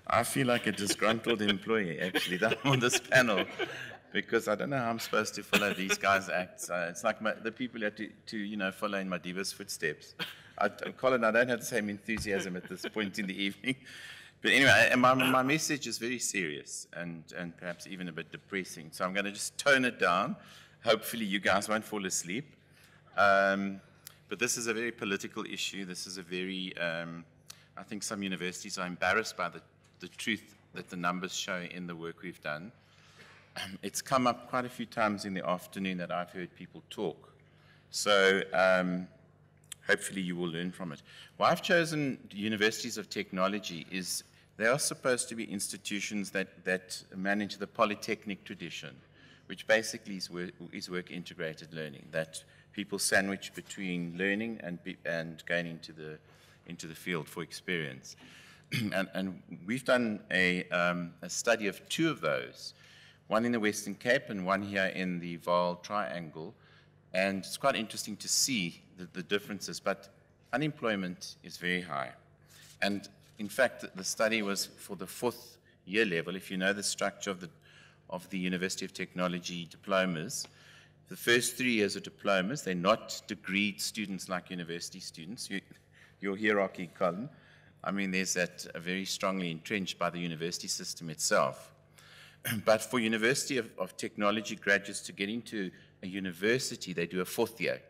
I feel like a disgruntled employee, actually, that I'm on this panel, because I don't know how I'm supposed to follow these guys' acts. It's like the people have to follow in Madiba's footsteps. Colin, I don't have the same enthusiasm at this point in the evening. But anyway, my message is very serious and perhaps even a bit depressing. So I'm going to just tone it down. Hopefully you guys won't fall asleep. But this is a very political issue. This is a very, I think some universities are embarrassed by the truth that the numbers show in the work we've done. It's come up quite a few times in the afternoon that I've heard people talk. So hopefully you will learn from it. Why I've chosen universities of technology is they are supposed to be institutions that manage the polytechnic tradition, which basically is work integrated learning, that people sandwich between learning and going into the field for experience. And we've done a study of two of those, one in the Western Cape and one here in the Vaal Triangle. And it's quite interesting to see the differences, but unemployment is very high. And in fact, the study was for the fourth year level. If you know the structure of the University of Technology diplomas, the first 3 years of diplomas, they're not degreed students like university students. Your hierarchy, Colin, I mean, there's that very strongly entrenched by the university system itself. But for University of Technology graduates to get into a university, they do a fourth year,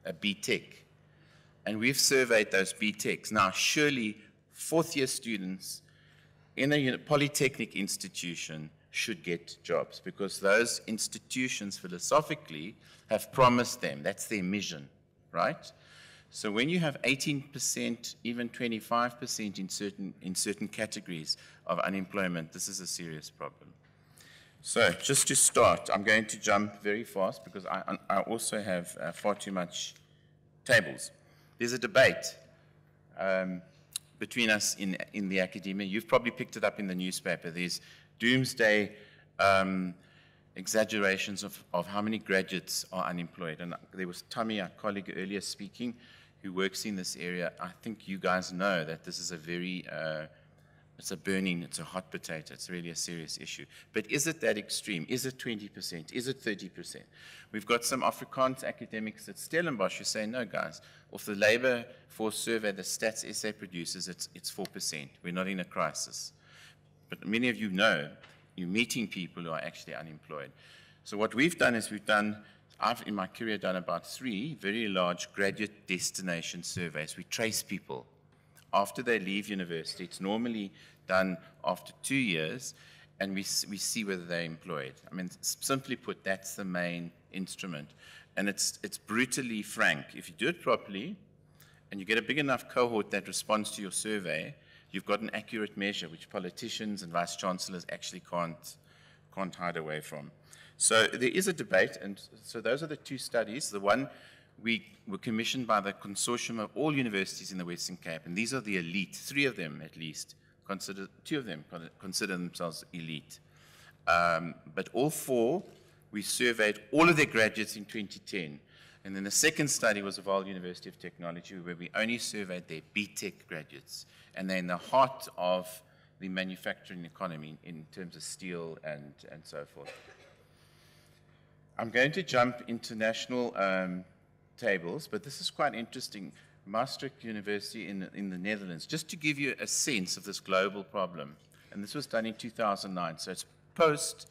a BTech. And we've surveyed those BTechs. Now, surely fourth year students in a polytechnic institution should get jobs because those institutions philosophically have promised them. That's their mission, right? So when you have 18%, even 25% in certain categories of unemployment, this is a serious problem. So just to start, I'm going to jump very fast because I also have far too much tables. There's a debate between us in the academia. You've probably picked it up in the newspaper. There's doomsday exaggerations of how many graduates are unemployed. And there was Tommy, our colleague earlier speaking, who works in this area. I think you guys know that this is a very, it's a hot potato. It's really a serious issue. But is it that extreme? Is it 20%? Is it 30%? We've got some Afrikaans academics at Stellenbosch who say, no, guys, of the labor force survey the Stats SA produces, it's 4%. We're not in a crisis. But many of you know, you're meeting people who are actually unemployed. So what we've done is I've in my career done about 3 very large graduate destination surveys. We trace people after they leave university. It's normally done after 2 years, and we see whether they're employed. I mean, simply put, that's the main instrument. And it's brutally frank. If you do it properly, and you get a big enough cohort that responds to your survey, you've got an accurate measure, which politicians and vice-chancellors actually can't hide away from. So there is a debate, and so those are the 2 studies. The one we were commissioned by the consortium of all universities in the Western Cape, and these are the elite, 3 of them at least, 2 of them consider themselves elite. But all 4, we surveyed all of their graduates in 2010. And then the second study was of Vaal University of Technology, where we only surveyed their BTech graduates. And they're in the heart of the manufacturing economy in terms of steel and so forth. I'm going to jump into national tables, but this is quite interesting. Maastricht University in the Netherlands, just to give you a sense of this global problem. And this was done in 2009, so it's post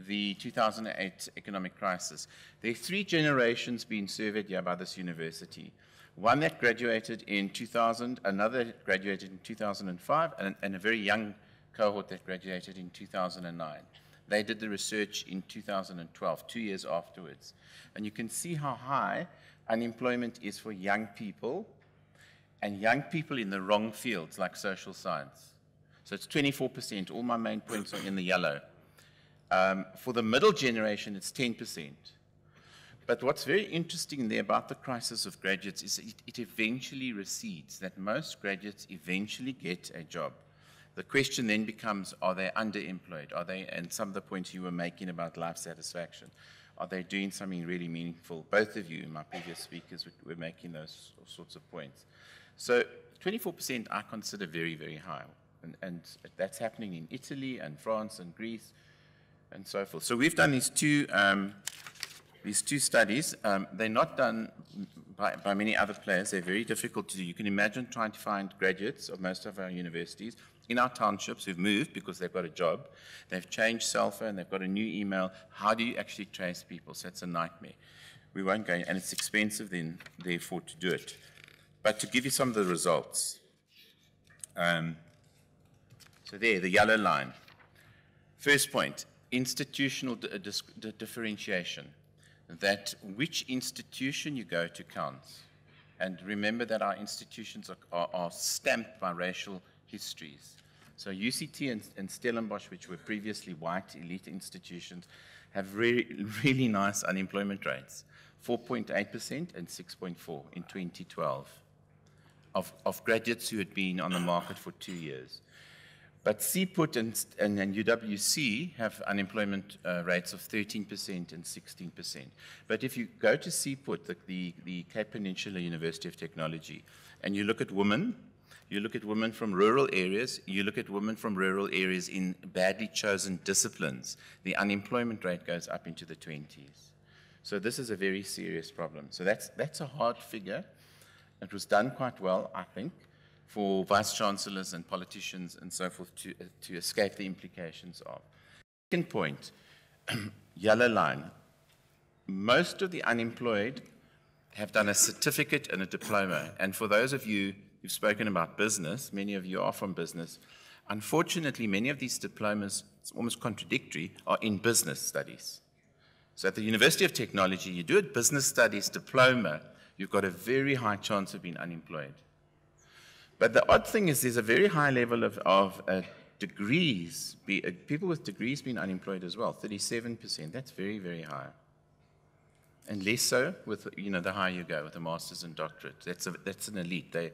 the 2008 economic crisis. There are 3 generations being surveyed here by this university. One that graduated in 2000, another that graduated in 2005, and a very young cohort that graduated in 2009. They did the research in 2012, 2 years afterwards. And you can see how high unemployment is for young people, and young people in the wrong fields like social science. So it's 24%. All my main points are in the yellow. For the middle generation, it's 10%. But what's very interesting there about the crisis of graduates is it eventually recedes, that most graduates eventually get a job. The question then becomes, are they underemployed? Are they, and some of the points you were making about life satisfaction, are they doing something really meaningful? Both of you, my previous speakers, were making those sorts of points. So 24% I consider very, very high. And that's happening in Italy and France and Greece and so forth. So we've done these two studies. They're not done by many other players. They're very difficult to do. You can imagine trying to find graduates of most of our universities in our townships who've moved because they've got a job. They've changed cell phone. They've got a new email. How do you actually trace people? So it's a nightmare. We won't go, and it's expensive then, therefore, to do it. But to give you some of the results. So there, the yellow line. First point, institutional differentiation. That which institution you go to counts. And remember that our institutions are stamped by racial histories. So UCT and Stellenbosch, which were previously white elite institutions, have really nice unemployment rates, 4.8% and 6.4% in 2012, of graduates who had been on the market for 2 years. But CPUT and UWC have unemployment rates of 13% and 16%. But if you go to CPUT, the Cape Peninsula University of Technology, and you look at women from rural areas, you look at women from rural areas in badly chosen disciplines, the unemployment rate goes up into the 20s. So this is a very serious problem. So that's a hard figure. It was done quite well, I think, for vice-chancellors and politicians and so forth to escape the implications of. Second point, yellow line. Most of the unemployed have done a certificate and a diploma. And for those of you who've spoken about business, many of you are from business, unfortunately, many of these diplomas, it's almost contradictory, are in business studies. So at the University of Technology, you do a business studies diploma, you've got a very high chance of being unemployed. But the odd thing is there's a very high level of degrees, people with degrees being unemployed as well, 37%. That's very, very high. And less so with, the higher you go with a master's and doctorate. That's an elite. They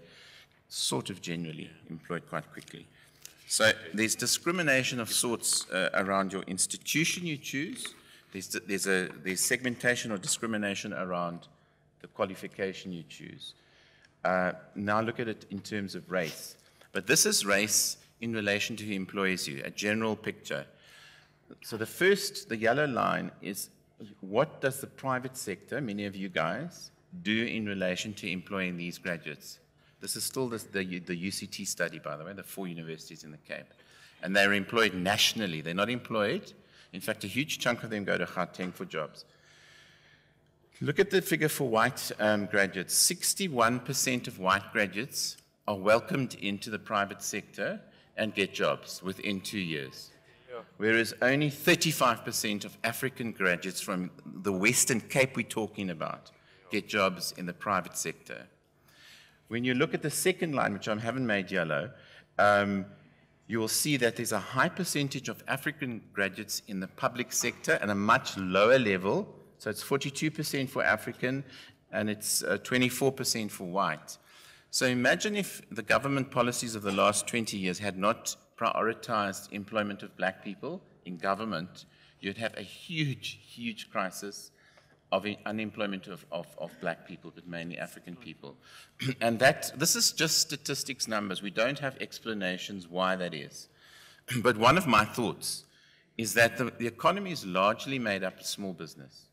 sort of generally employed quite quickly. So there's discrimination of sorts around your institution you choose. There's segmentation or discrimination around the qualification you choose. Now look at it in terms of race. But this is race in relation to who employs you, a general picture. So the yellow line is what does the private sector, many of you guys, do in relation to employing these graduates? This is still the UCT study, by the way, the 4 universities in the Cape. And they're employed nationally. They're not employed. In fact, a huge chunk of them go to Gauteng for jobs. Look at the figure for white graduates. 61% of white graduates are welcomed into the private sector and get jobs within 2 years. Yeah. Whereas only 35% of African graduates from the Western Cape we're talking about get jobs in the private sector. When you look at the second line, which I haven't made yellow, you will see that there's a high percentage of African graduates in the public sector and a much lower level. So it's 42% for African, and it's 24% for white. So imagine if the government policies of the last 20 years had not prioritized employment of black people in government, you'd have a huge, huge crisis of unemployment of black people, but mainly African people. And this is just statistics numbers. We don't have explanations why that is. But one of my thoughts is that the economy is largely made up of small business.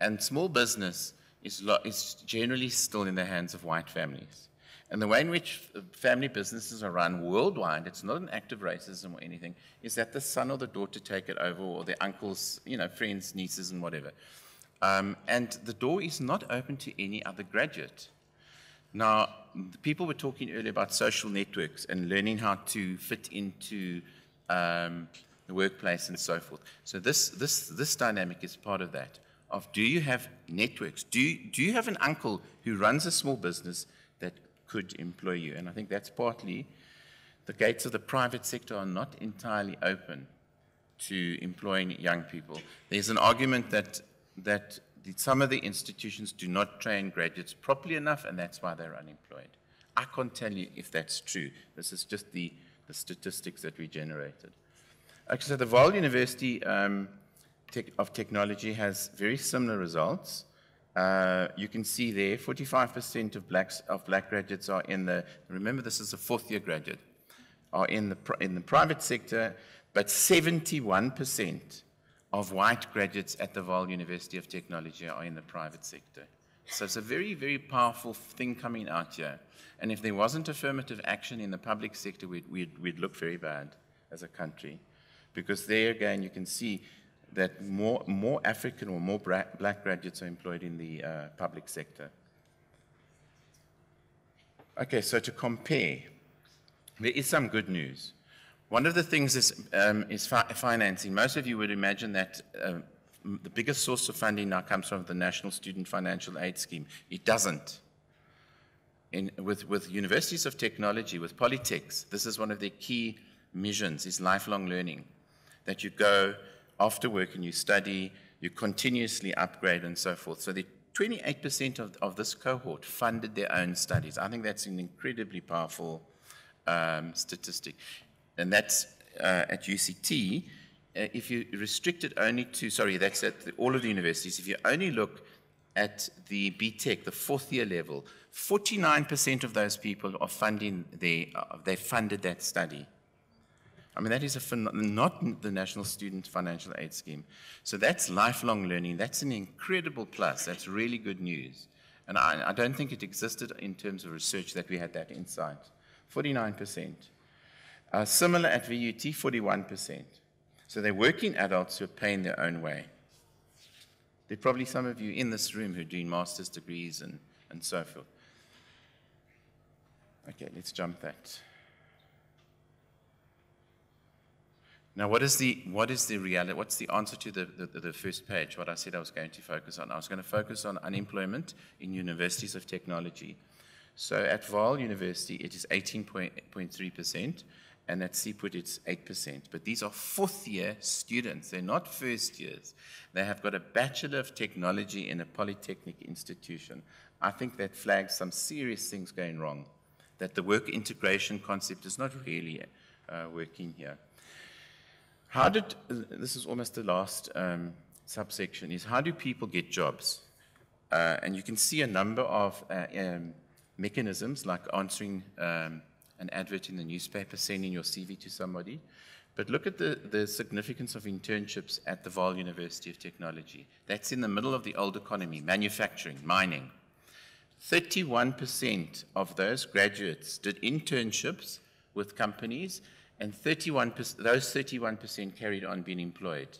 And small business is generally still in the hands of white families. And the way in which family businesses are run worldwide, it's not an act of racism or anything, is that the son or the daughter take it over, or their uncles, friends, nieces, and whatever. And the door is not open to any other graduate. Now, people were talking earlier about social networks and learning how to fit into the workplace and so forth. So this dynamic is part of that. Do you have networks? Do you have an uncle who runs a small business that could employ you? And I think that's partly the gates of the private sector are not entirely open to employing young people. There's an argument that some of the institutions do not train graduates properly enough, and that's why they're unemployed. I can't tell you if that's true. This is just the statistics that we generated. Actually, so the Vaal University of Technology has very similar results. You can see there 45% of black graduates are in remember this is a 4th year graduate, are in the private sector, but 71% of white graduates at the Vaal University of Technology are in the private sector. So it's a very, very powerful thing coming out here. And if there wasn't affirmative action in the public sector, we'd look very bad as a country. Because there again, you can see that more African or more black graduates are employed in the public sector. Okay, so to compare, there is some good news. One of the things is financing. Most of you would imagine that the biggest source of funding now comes from the National Student Financial Aid Scheme. It doesn't. With universities of technology, with polytechs, this is one of their key missions, is lifelong learning. That you go after work and you study, you continuously upgrade and so forth. So the 28% of this cohort funded their own studies. I think that's an incredibly powerful statistic. And that's at UCT. If you restrict it only to, sorry, that's at all of the universities. If you only look at the BTech, the fourth year level, 49% of those people are funding they funded that study. I mean, that is not the National Student Financial Aid Scheme. So that's lifelong learning. That's an incredible plus. That's really good news. And I don't think it existed in terms of research that we had that insight. 49%. Similar at VUT, 41%. So they're working adults who are paying their own way. There are probably some of you in this room who are doing master's degrees and so forth. Okay, let's jump that. Now, what is the reality? What's the answer to the first page, what I said I was going to focus on? I was going to focus on unemployment in universities of technology. So at Vaal University, it is 18.3%, and at CPUT, it's 8%. But these are fourth-year students. They're not first years. They have got a Bachelor of Technology in a polytechnic institution. I think that flags some serious things going wrong, that the work integration concept is not really working here. This is almost the last subsection, is how do people get jobs? And you can see a number of mechanisms, like answering an advert in the newspaper, sending your CV to somebody. But look at the significance of internships at the Vaal University of Technology. That's in the middle of the old economy, manufacturing, mining. 31% of those graduates did internships with companies, and those 31% carried on being employed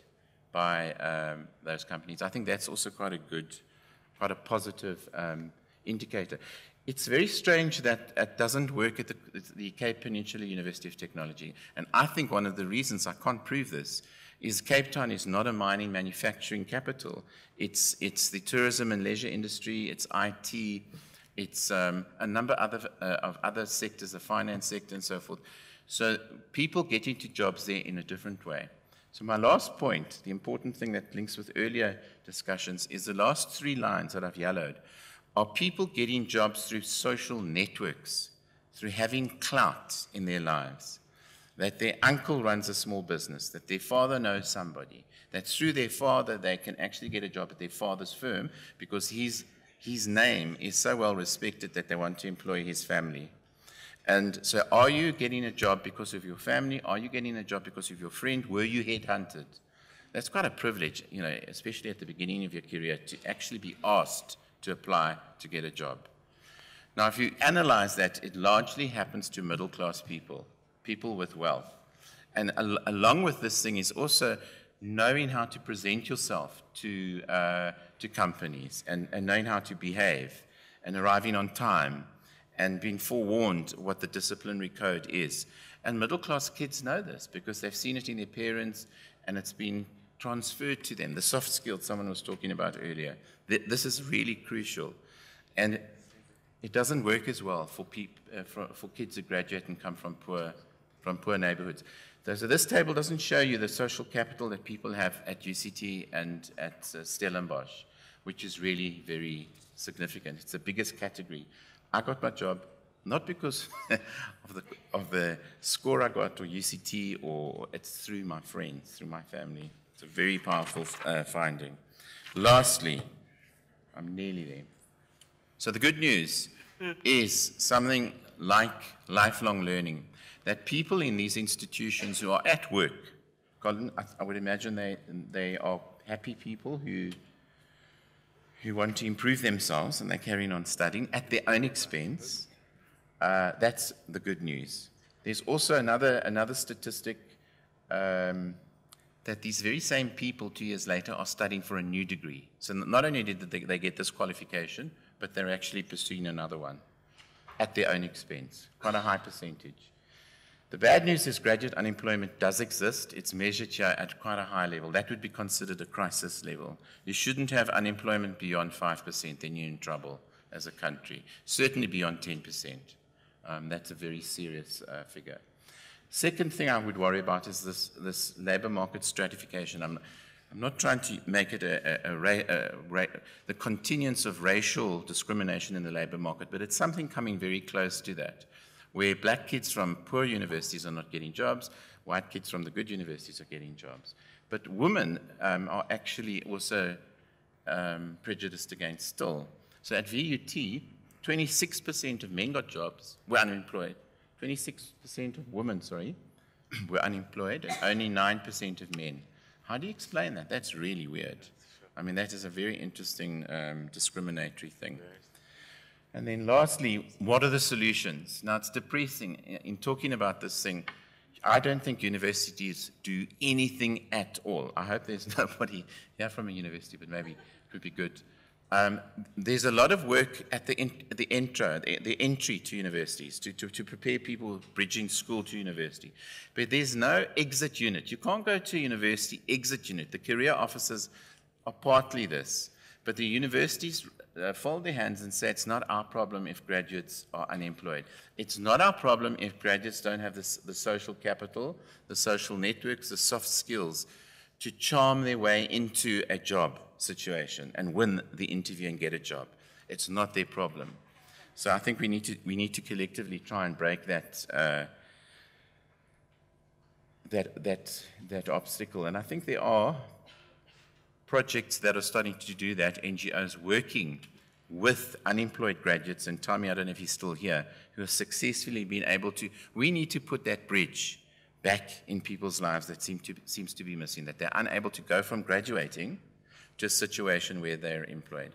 by those companies. I think that's also quite a positive indicator. It's very strange that it doesn't work at the Cape Peninsula University of Technology. And I think one of the reasons, I can't prove this, is Cape Town is not a mining manufacturing capital. It's the tourism and leisure industry, it's IT, it's a number of other sectors, the finance sector and so forth. So people get into jobs there in a different way. So my last point, the important thing that links with earlier discussions, is the last three lines that I've yellowed. Are people getting jobs through social networks, through having clout in their lives? That their uncle runs a small business, that their father knows somebody, that through their father they can actually get a job at their father's firm because his name is so well respected that they want to employ his family. And so are you getting a job because of your family? Are you getting a job because of your friend? Were you headhunted? That's quite a privilege, you know, especially at the beginning of your career, to actually be asked to apply to get a job. Now, if you analyze that, it largely happens to middle-class people, people with wealth. And along with this thing is also knowing how to present yourself to companies and knowing how to behave and arriving on time and being forewarned what the disciplinary code is. And middle-class kids know this because they've seen it in their parents and it's been transferred to them. The soft skills someone was talking about earlier. This is really crucial. And it doesn't work as well for kids who graduate and come from poor neighborhoods. So this table doesn't show you the social capital that people have at UCT and at Stellenbosch, which is really very significant. It's the biggest category. I got my job not because of the score I got or UCT, or it's through my friends, through my family. It's a very powerful finding. Lastly, I'm nearly there. So the good news is something like lifelong learning, that people in these institutions who are at work, Colin, I would imagine they are happy people who want to improve themselves and they're carrying on studying at their own expense. That's the good news. There's also another statistic that these very same people 2 years later are studying for a new degree. So not only did they get this qualification, but they're actually pursuing another one at their own expense, quite a high percentage. The bad news is graduate unemployment does exist. It's measured here at quite a high level. That would be considered a crisis level. You shouldn't have unemployment beyond 5%, then you're in trouble as a country. Certainly beyond 10%. That's a very serious figure. Second thing I would worry about is this labor market stratification. I'm not trying to make it the continuance of racial discrimination in the labor market, but it's something coming very close to that, where black kids from poor universities are not getting jobs, white kids from the good universities are getting jobs. But women are actually also prejudiced against still. So at VUT, 26% of men got jobs, were unemployed. 26% of women, were unemployed, and only 9% of men. How do you explain that? That's really weird. I mean, that is a very interesting discriminatory thing. And then lastly, what are the solutions? Now, it's depressing. In talking about this thing, I don't think universities do anything at all. I hope there's nobody here from a university, but maybe it would be good. There's a lot of work at the entry to universities, to prepare people bridging school to university. But there's no exit unit. You can't go to a university exit unit. The career officers are partly this. But the universities fold their hands and say it's not our problem if graduates are unemployed. It's not our problem if graduates don't have the social capital, the social networks, the soft skills to charm their way into a job situation and win the interview and get a job. It's not their problem. So I think we need to collectively try and break that obstacle. And I think there are projects that are starting to do that, NGOs working with unemployed graduates, and Tommy, I don't know if he's still here, who have successfully been able to, we need to put that bridge back in people's lives that seems to be missing, that they're unable to go from graduating to a situation where they're employed.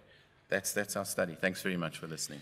That's our study. Thanks very much for listening.